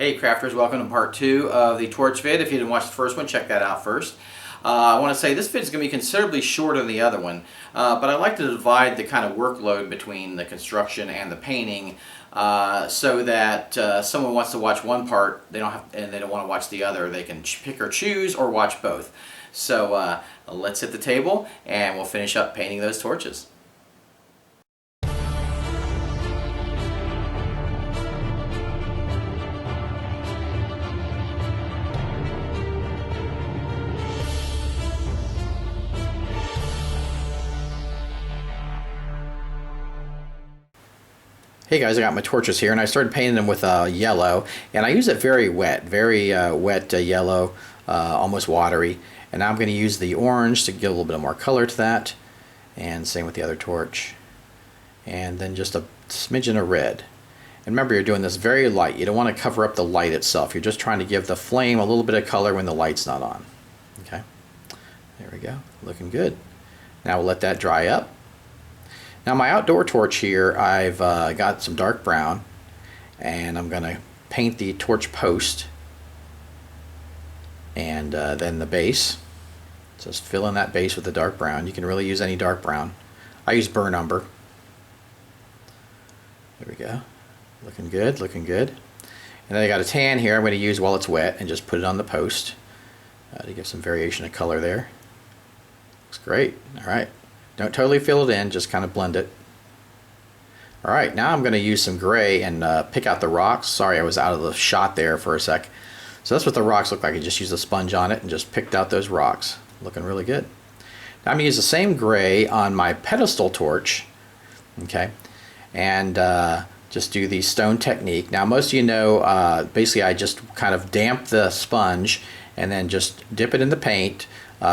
Hey crafters, welcome to part 2 of the torch vid. If you didn't watch the first one, check that out first. I want to say this vid is going to be considerably shorter than the other one, but I like to divide the kind of workload between the construction and the painting so that someone wants to watch one part, they don't want to watch the other. They can pick or choose or watch both. So let's hit the table and we'll finish up painting those torches. Hey guys, I got my torches here and I started painting them with yellow, and I use it very wet, wet yellow, almost watery. And now I'm going to use the orange to give a little bit more color to that, and same with the other torch. And then just a smidgen of red. And remember, you're doing this very light. You don't want to cover up the light itself. You're just trying to give the flame a little bit of color when the light's not on. Okay, there we go, looking good. Now we'll let that dry up. Now my outdoor torch here, I've got some dark brown, and I'm going to paint the torch post and then the base. Just fill in that base with the dark brown. You can really use any dark brown. I use burnt umber. There we go. Looking good, looking good. And then I got a tan here I'm going to use while it's wet and just put it on the post to give some variation of color there. Looks great. All right. Don't totally fill it in, just kind of blend it. Alright, now I'm going to use some gray and pick out the rocks. Sorry, I was out of the shot there for a sec. So that's what the rocks look like. I just used a sponge on it and just picked out those rocks. Looking really good. Now I'm going to use the same gray on my pedestal torch. Okay, and just do the stone technique. Now most of you know, basically I just kind of damp the sponge and then just dip it in the paint.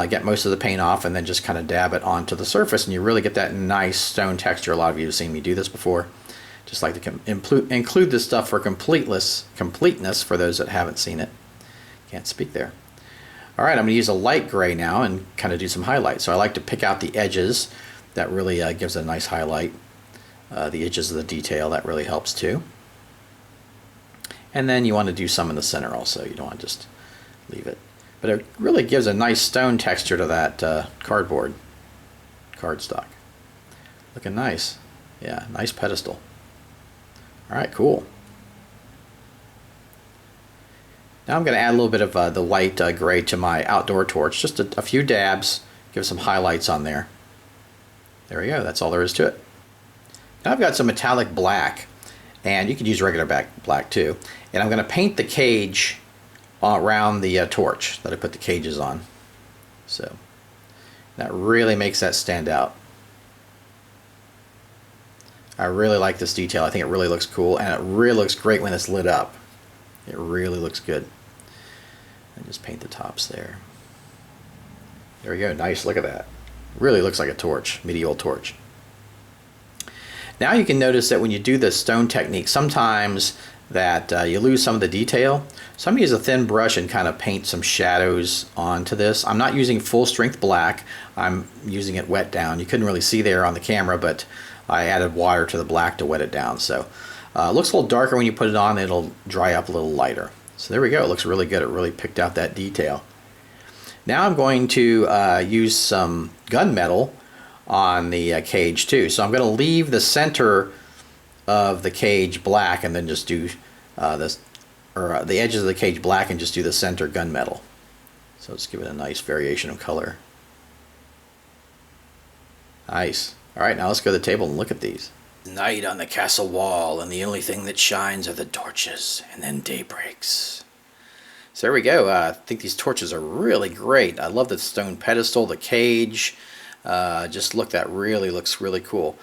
Get most of the paint off and then just kind of dab it onto the surface, and you really get that nice stone texture. A lot of you have seen me do this before. Just like to include this stuff for completeness for those that haven't seen it. Can't speak there. Alright, I'm going to use a light gray now and kind of do some highlights. So I like to pick out the edges. That really gives it a nice highlight. The edges of the detail, that really helps too. And then you want to do some in the center also. You don't want to just leave it. But it really gives a nice stone texture to that cardstock. Looking nice. Yeah, nice pedestal. Alright, cool. Now I'm going to add a little bit of the light gray to my outdoor torch. Just a few dabs. Give some highlights on there. There we go. That's all there is to it. Now I've got some metallic black. And you could use regular black too. And I'm going to paint the cage around the torch that I put the cages on. So that really makes that stand out. I really like this detail. I think it really looks cool, and it really looks great when it's lit up. It really looks good. And just paint the tops there. There we go. Nice. Look at that. Really looks like a torch, medieval torch. Now you can notice that when you do the stone technique, sometimes that you lose some of the detail. So I'm going to use a thin brush and kind of paint some shadows onto this. I'm not using full strength black. I'm using it wet down. You couldn't really see there on the camera, but I added water to the black to wet it down. So it looks a little darker when you put it on. It'll dry up a little lighter. So there we go. It looks really good. It really picked out that detail. Now I'm going to use some gunmetal on the cage too. So I'm going to leave the center of the cage black and then just do the edges of the cage black and just do the center gunmetal. So let's give it a nice variation of color. Nice. Alright, now let's go to the table and look at these. Night on the castle wall, and the only thing that shines are the torches, and then day breaks. So there we go. I think these torches are really great. I love the stone pedestal, the cage. Just look, that really looks really cool.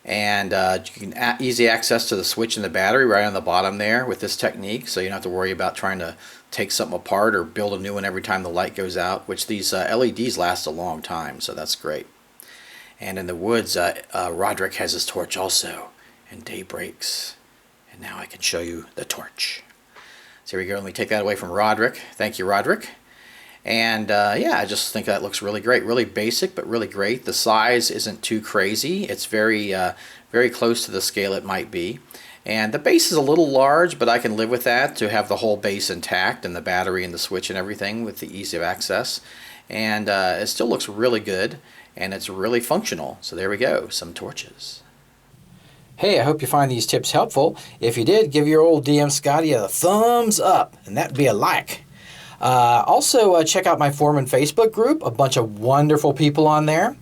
And you can easy access to the switch and the battery right on the bottom there with this technique, so you don't have to worry about trying to take something apart or build a new one every time the light goes out, which these LEDs last a long time, so that's great. And in the woods, Roderick has his torch also, and day breaks. And now I can show you the torch. So here we go. Let me take that away from Roderick. Thank you, Roderick. And yeah, I just think that looks really great. Really basic, but really great. The size isn't too crazy. It's very, very close to the scale it might be. And the base is a little large, but I can live with that to have the whole base intact and the battery and the switch and everything with the ease of access. And it still looks really good, and it's really functional. So there we go, some torches. Hey, I hope you find these tips helpful. If you did, give your old DM Scotty a thumbs up, and that'd be a like. Also, check out my Foreman Facebook group, a bunch of wonderful people on there.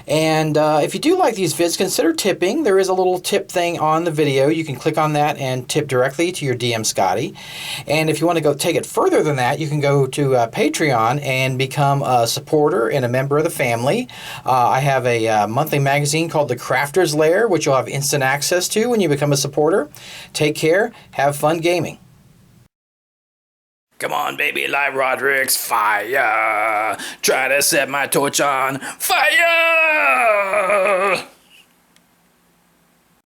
And if you do like these vids, consider tipping. There is a little tip thing on the video. You can click on that and tip directly to your DM Scotty. And if you want to go take it further than that, you can go to Patreon and become a supporter and a member of the family. I have a monthly magazine called The Crafter's Lair, which you'll have instant access to when you become a supporter. Take care. Have fun gaming. Come on, baby, like Roderick's fire. Try to set my torch on fire.